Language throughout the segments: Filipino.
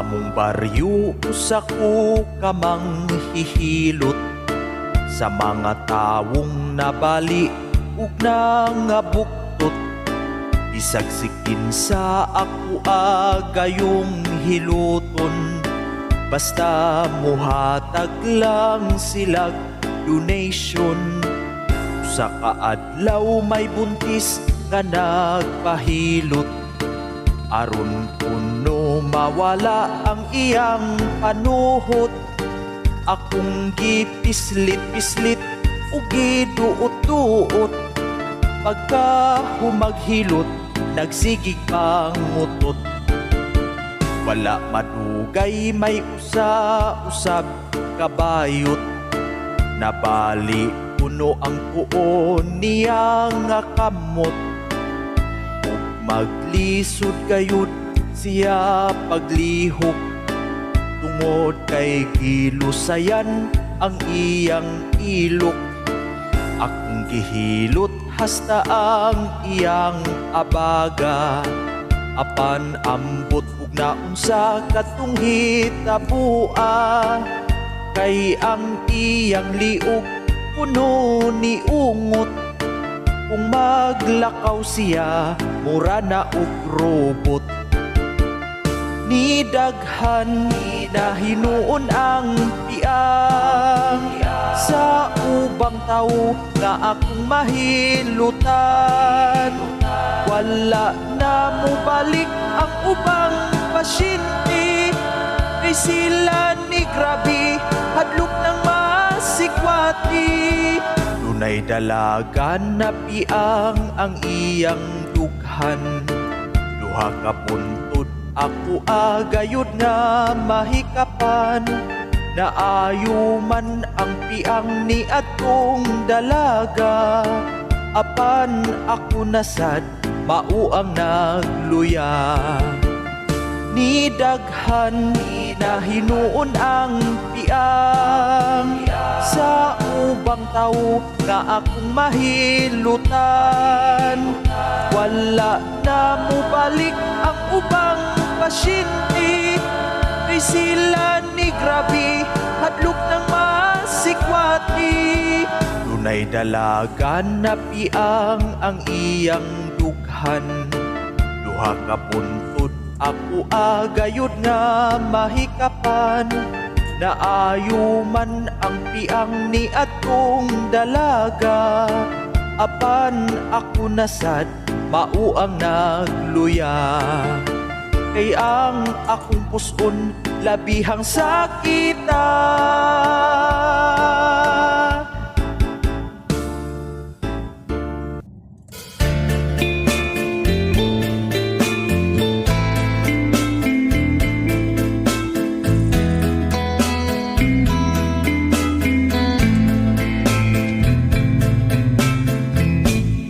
Among baryo usa ko kamang hihilot sa mga tawong nabali ug nangabuktot. Bisag sikin sa ako agayong hiluton, basta muhatag lang silag donation. Usa ka adlaw may buntis nga nagpahilot, aron kuno mawala ang iyang panuhot. Akong gipislit-pislit ug giduot-duot, pagka humaghilot nagsigig pang mutot. Wala madugay may usa-usab kabayot, nabali kuno ang puon niya nga kamot. Ug maglisod gayud siya paglihok, tungod kay gilusayan ang iyang ilok. Akong gihilot hasta ang iyang abaga, apan ambot ug naunsa katong hitabua. Kay ang iyang liog puno ni ungot, kung maglakaw siya mura na og robot. Ni daghan na hinuon ang tiang sa ubang tawo nga akong mahilutan. Wala na mo balik ang ubang pasyente, kay sila ni grabe hadlok ng masikwati. Dunay dalagan na piang ang iyang dughan, duha ka puntod ako agayod nga mahikapan. Naayo man ang piang ni atong dalaga, apan ako nasad mao ang nagluya. Ni daghan na hinuon ang piang sa ubang tawo nga akong mahilutan. Wala na mo balik ang ubang pasyente, kay sila ni grabe hadlok ng masikwati. Dunay dalagan na piang ang iyang dughan, duha ka puntod ako agayod nga mahikapan. Naayo man ang piang ni atong dalaga, apan ako nasad mao ang nagluya. Kay ang akong puson labihang sakita.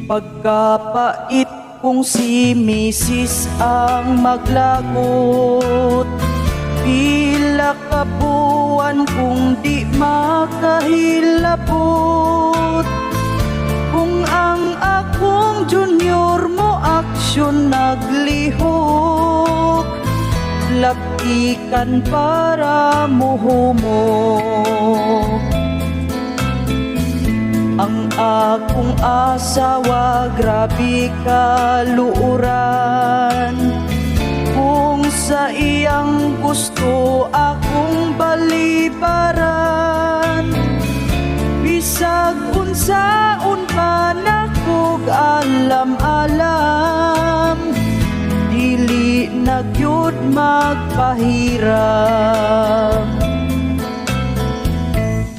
Pagkapait kung si Mrs. ang maglagot, pila ka buwan kung di makahilabot. Kung ang akong junior mo aksyon naglihok, lapikan para muhumok. Ang akong asawa grabe kaluuran, kung sa iyang gusto akong balibaran. Bisag unsaon pa nakog alam-alam, dili na gyud magpahiram.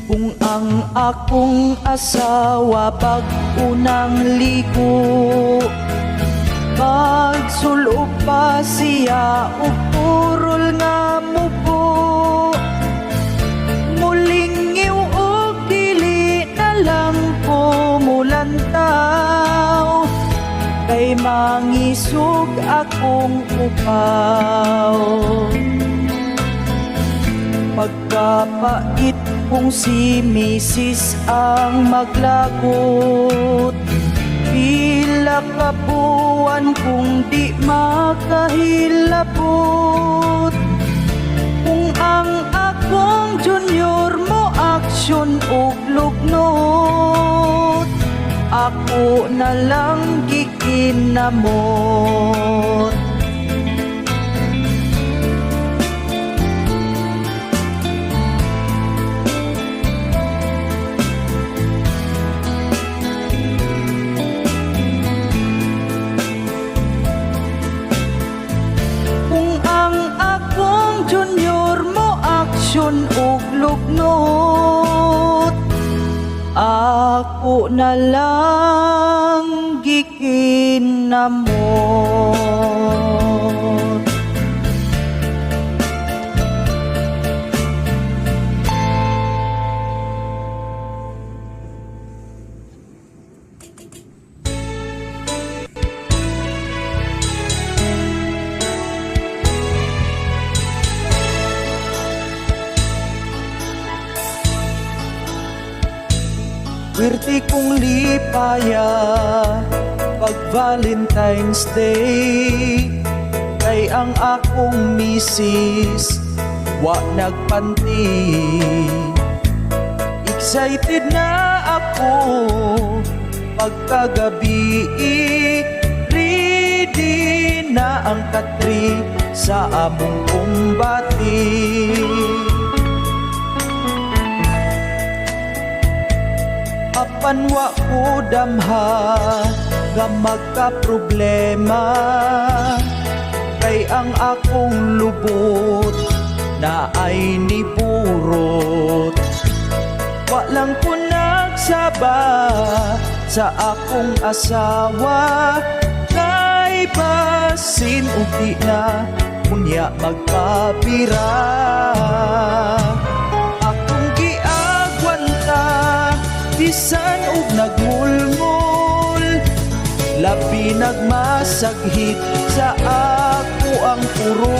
Kung ang akong asawa pag-unang ligo, magsulog pa siya o purol nga mupo. Muling iuog dili na lang ko mulantaw, kay mangisog akong upaw. Pagkapait kung si Mrs. ang maglagot, pila ka buwan kung di makahilabot. ang akong junior mo aksyon ug lugnot, ako na lang gikinamot. Ug lugnot, ako na lang gikinamot. Swerte kong lipaya pag Valentine's Day, kay ang akong misis wa nagpanti. Excited na ako pagkagabi, ready na ang katri sa among kumbati. Apanwa ko damha nga magka-problema, kay ang akong lubot na ay niburot. Walang ko nagsaba sa akong asawa, kay basin ug di na kunya magpabira. Bisan ug nagmulmul, labi nagmasaghit sa ako ang purol.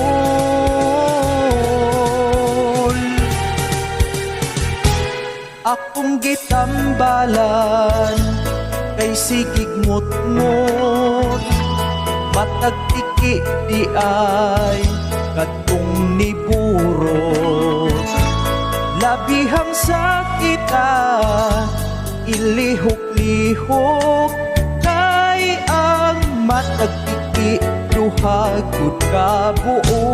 Akong gitambalan kay sigig ngut-ngut, matag tiki di ay kadtong niburot. Labihang sakita ilihok-lihok, kay ang matagtiki duha gud ka buo.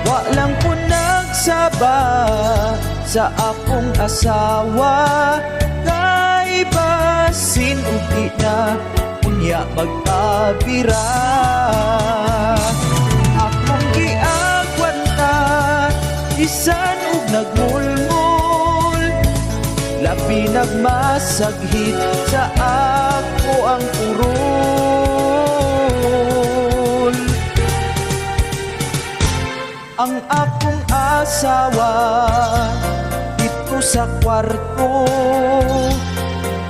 Walang ko nagsaba sa akong asawa, basin ug di na kunya magpabira. Akong giagwanta bisan ug nagmulmul, labi nagmasaghit sa ako ang purol. Ang akong asawa dito sa kwarto,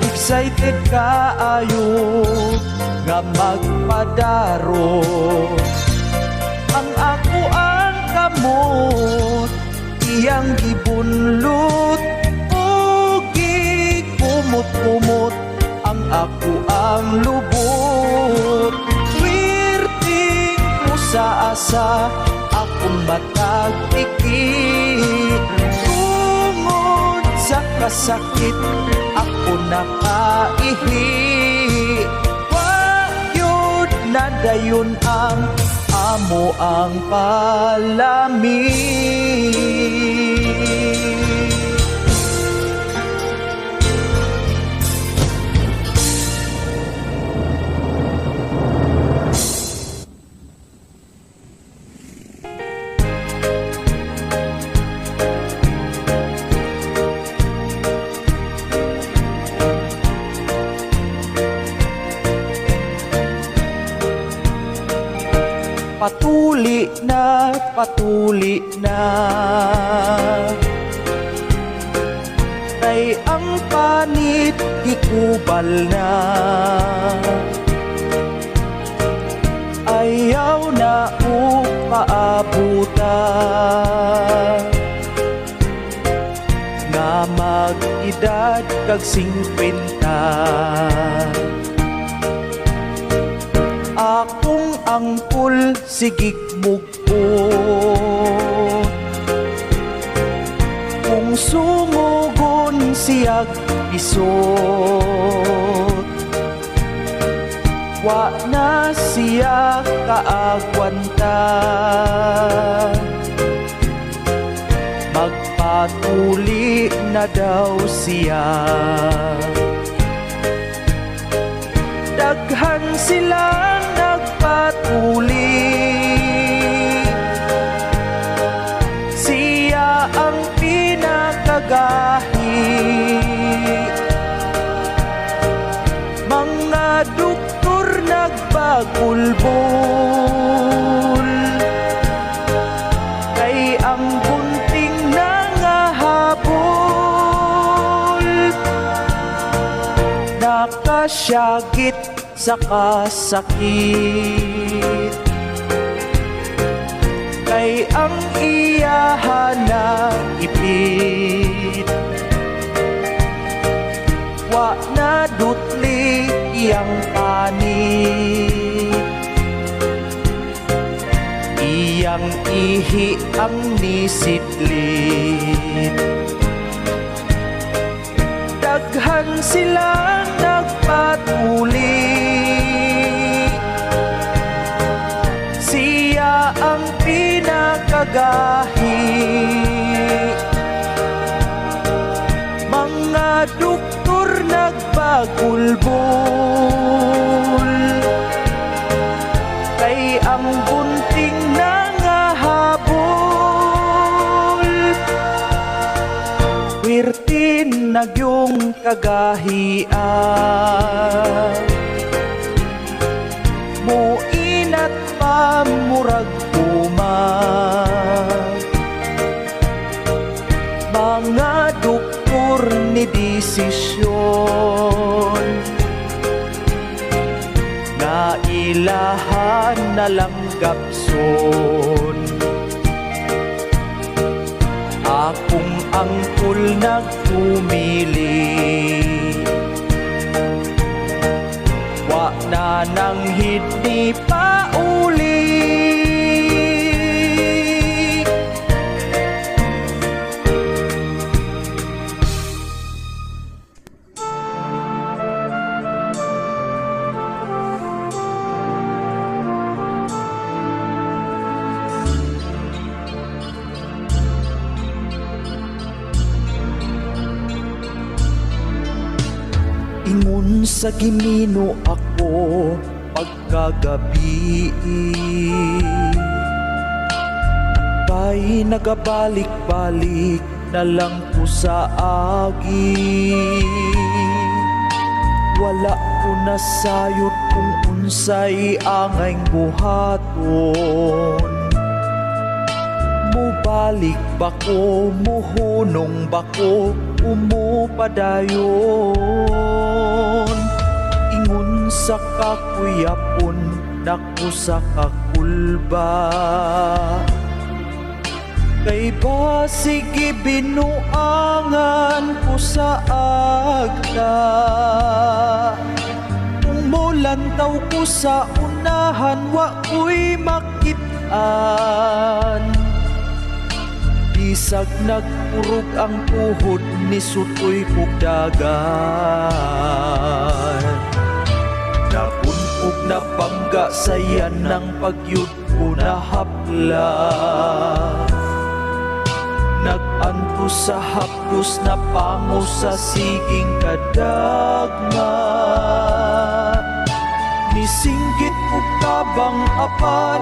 excited kaayo nga magpadaro. Ang ako ang kamot, iyang gibunlut o gigkumot-kumot. Ang ako ang lubot, swirting ko sa asa akong matagtiki. Tungod sa kasakit ako nakaihi, wa yun na dayon ang amo ang palami. Patuli na kay ang panit gikubal na, ayaw na upaabutan. nga mag-edad kag 50. Akong angkol sigig mugpot, kung sumugon siyag isot, wa na siya kaagwanta. Magpatuli na daw siya. Daghan silang nagpatuli, siya ang pinakagahi. Mga doktor nagbagulbol, kay ang bunting nangahabol. Nakasyagit sa kasakit, kay ang iyahan na ipit. Wa na dutli iyang panit, iyang ihi ang nisitlit. Daghan silang nagpatuli, siya ang pinakagahi. Mga doktor nagbagulbol, kay ang bunting nangahabol. Wirtin nagyong kagahian, muinat pa murag umag. Mga doktor ni desisyon, nga ilahan na lang gapson. Akong angkol nagpumili, wa na nang hidni pauli. Ingon sa Ginoo ako pagkagabi, kay nagabalik-balik na lang ko sa agi. Wala ko nasayod kung unsay angay buhaton. Mubalik ba ko, muhunong ba ko, umupadayon. Ingon sa kakuyapon, naku sa kakulba. Kay ba sige binuangan ko sa agta, kung mulantaw ko sa unahan, wa ko'y makitaan. Bisag nagpurog ang tuhod ni sutoy kog dagan. Napunpog na bangga sayan ng pagyud ko na hapla. Nag-anto sa haplos na pango sa siging kadagma. Nisinggit ko kabang apan,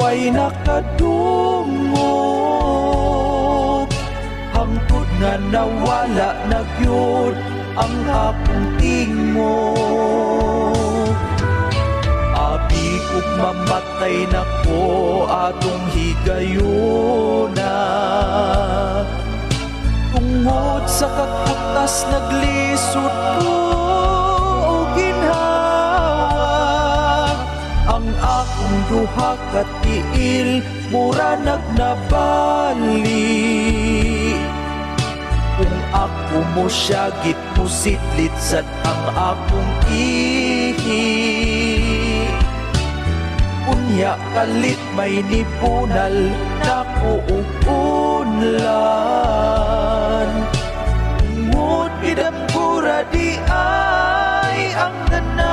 way nakadungog. Hangtod nga nawala na gyud ang akong tingog. Abi kog mamatay na ko atong higayuna. Tungod sa kakutas naglisod ko o ginhawa. Ang akong duha ka tiil mura nagnabali. Kung ako mo siya gitmusitlit sa ang akong ihi. Unya kalit may nipunal na kuupunlan. Ngut idamgura di ay ang tanan.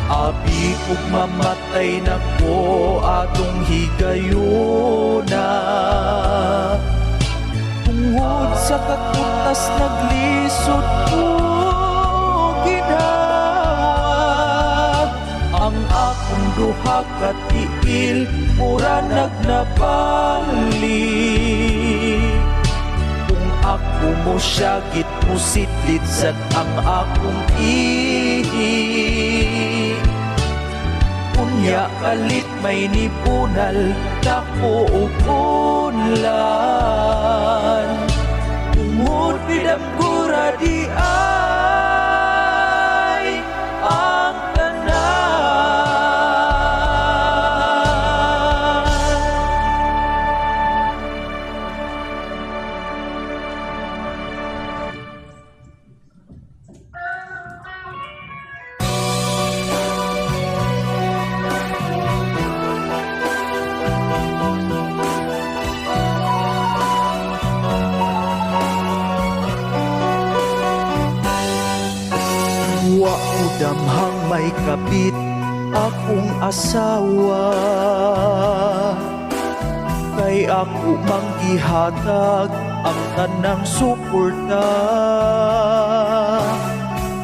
Abi kog mamatay na ko atong higayuna. Tungod sa katutas naglisod ko ginawag. Ang akong duha ka tiil mura nagnabalik. Kung ako mo siya gitmusitlit sa ang akong ihi. Unya kalit may nipunal na kuupunlan. Tungod pinamgura di ay ang wa ko damhang may kapit akong asawa. Kay ako manggihatag ang tanang suporta.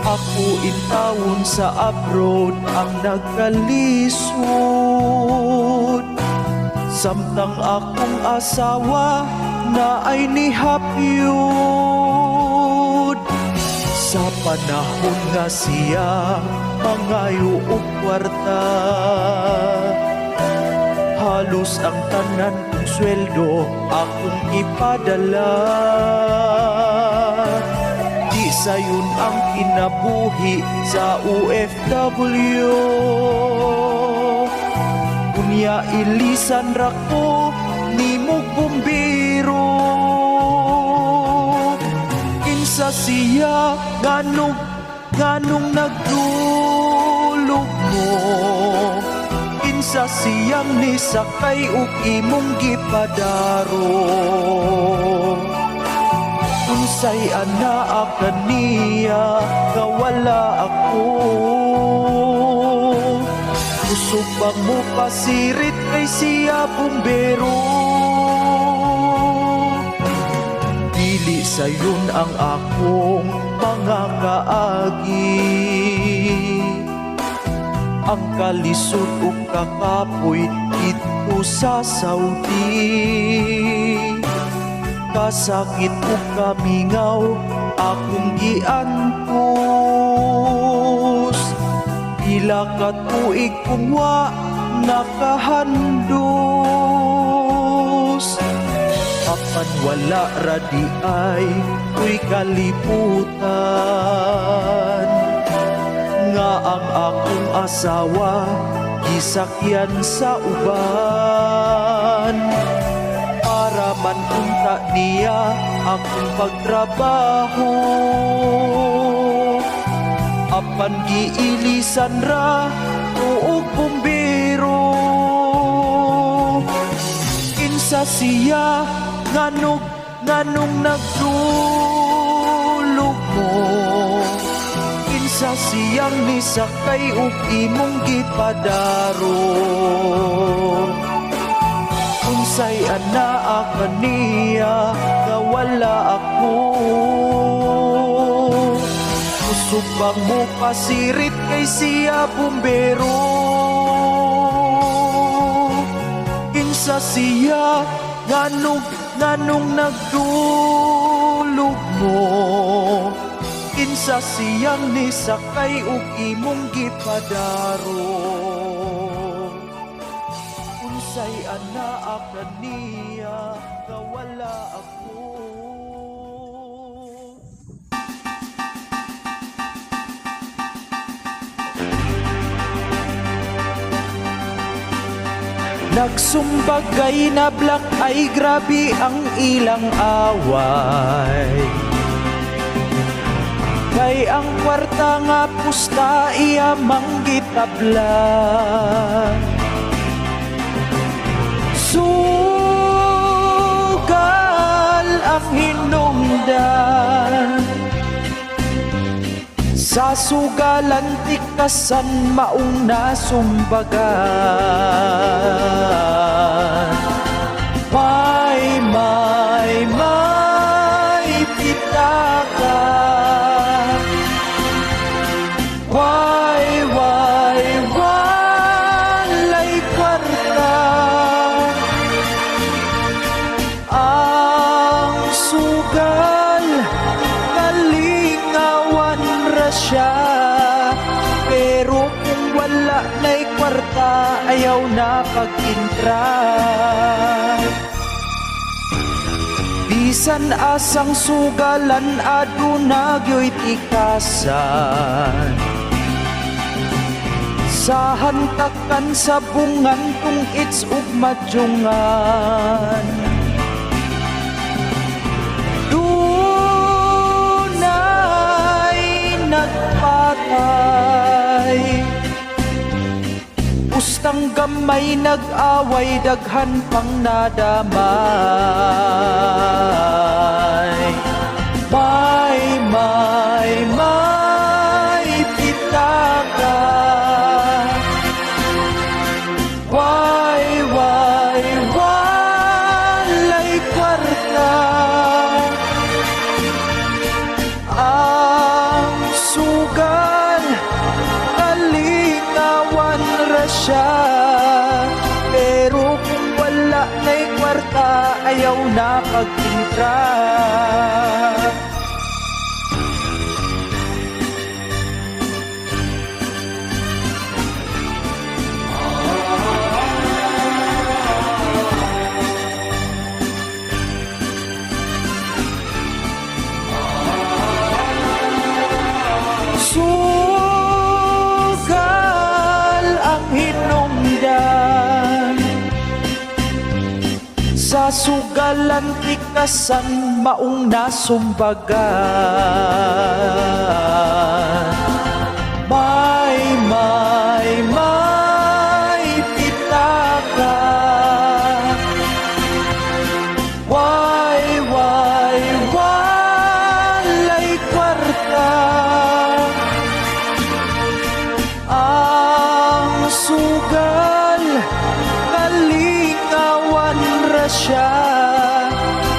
Ako intawon sa abroad ang nagkalisod. Samtang akong asawa na ay nihapyod. Sa panahon nga siya mangayo og kwarta, halos ang tanan kong sweldo akong ipadala. Di sayon ang kinabuhi sa OFW. Unya ilisan ra ko nimo bumbiro. Sa siya nganong nagdulog mo. Kinsa siyang nisakay ug imong gipadaro. Unsay anaa kaniya nga wala ako. Kusog bang mo pasirit kay siya bumbero. Dili sayon ang akong mga kaagi. Ang kalisod ug kakapoy dito sa Saudi. Kasakit ug kamingaw akong giantos. Pila ka tuig kung wa nakahandos. Apan wala radi ay ko'y kaliputan. Nga ang akong asawa gisakyan sa uban. Para man unta niya akong pagtrabaho. Apan giilisan ra tuog bumbero. Kinsa siya nganong nagdulog mo. Kinsa siyang nisakay ug imong gipadaro. Unsay anaa kaniya nga wala ako. Kusog bang mo pasirit kay siya bumbero. Kinsa siya nganong nagdulog mo. Kinsa siyang nisakay ug imong gipadaro. Unsay anaa kaniya nga wala ako. Nagsumbagay na black ay grabe ang ilang away. Kay ang kwarta nga pusta iya manggitabla. Sugal ang hinungdan, sa sugalan tikasan maong nasumbagan. May pitaka. Walay kwarta. Ang sugal kalingawan ra siya, pero kung wala na'y kwarta ayaw na pag-intra. Bisan asang sugalan aduna gyo'y tikasan, sa hantakan sa bungan kung it's ug madyungan. Dunay nagpatay, pustang gamay nag-away, daghan pang nadamay. May pitaka. Walay kwarta. Ang sugal kalingawan ra siya, pero kung wala na'y kwarta ayaw na pag-intra. Sugal ang hinungdan, sa sugalan tikasan maong nasumbagan. May pitaka. Walay kwarta. Ang sugal kalingawan ra siya,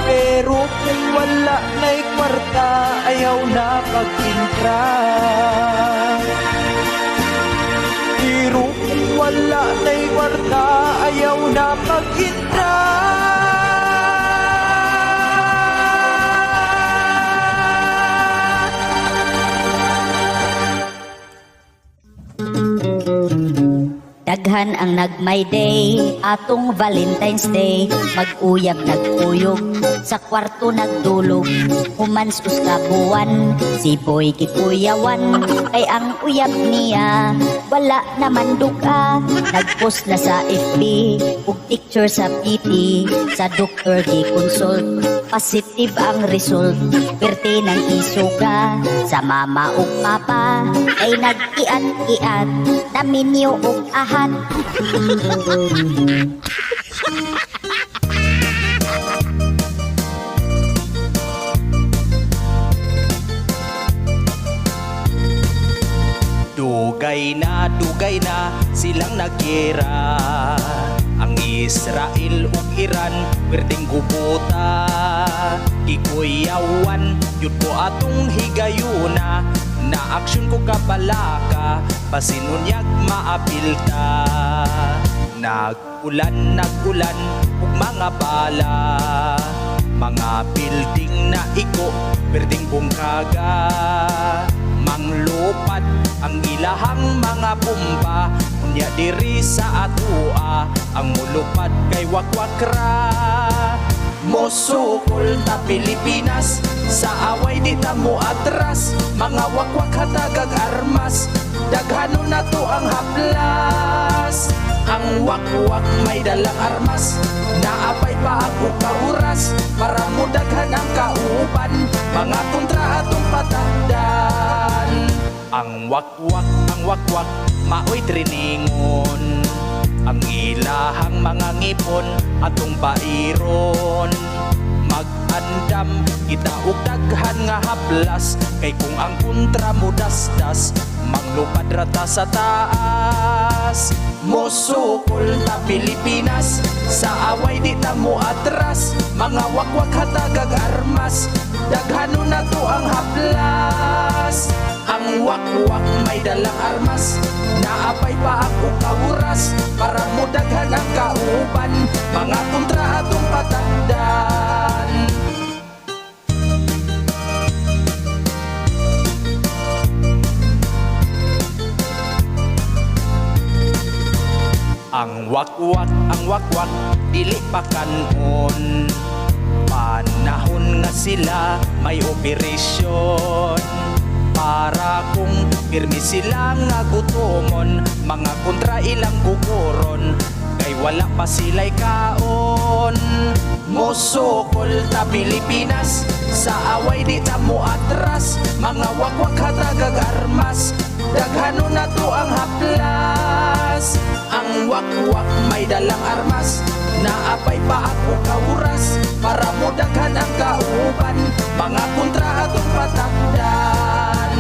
pero kung wala na'y kwarta ayaw na pag-intra. Pero kung wala na'y kwarta ayaw na pag-intra. Daghan ang nag-my day, atong Valentine's Day. Mag-uyab nag-uyog, sa kwarto nagdulog. Humansus ka buwan, si boy kikuyawan. Kay ang uyab niya, wala naman duga. Nag-post na sa FB, ug picture sa PT. Sa doktor di consult, positive ang result. Perte ng isuga, sa mama ug papa. Ay nag-iat-iat, naminyo ug ahat. Dugay na silang nagkira. Ang Israel ug Iran perting gubuta. Ikuyawan yun ko atong higayuna. Na aksyon ko kabalaka, pasinunyag maapilta. Nagulan ug mga bala, mga building na iko perting bungkaga. Manglupad ang ilahang mga bomba, unya diri sa atua ang mulupad kay wakwakra. Mosukol ta Pilipinas, sa away di ta mo atras, mga wakwak hatagag armas. daghanon na to ang haplas. Ang wakwak may dalang armas, naapay pa ako kauras, para mo daghan ang kauban, mga kontra atong patakdan. Ang wakwak, maoy triningon, ang ilahang mga ngipon atong pairon. Mag-andam kita og daghan nga haplas, kay kung ang kontra mo dasdas, manglupad rata sa taas. Musukol ta Pilipinas, sa away di ta mo atras, mga wakwak hatagag armas, daghanon na to ang haplas. Ang wakwak may dalang armas, naapay pa ako kauras, para mo daghan ang kauban, mga kontra atong patakdan. Ang wakwak, dili pa kanon, panahon nga sila may operasyon, para kung pirmi sila nga gutomon, mga kontra ilang guguron, kay wala pa sila'y kaon. Musukol ta Pilipinas, sa away di ta mo atras, mga wakwak hatagag armas, daghanon na to ang haplas. Ang wakwak may dalang armas, naapay pa ako kauras, para mo daghan ang kauban, mga kontra atong patakdan.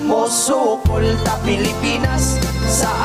Musukol ta Pilipinas, sa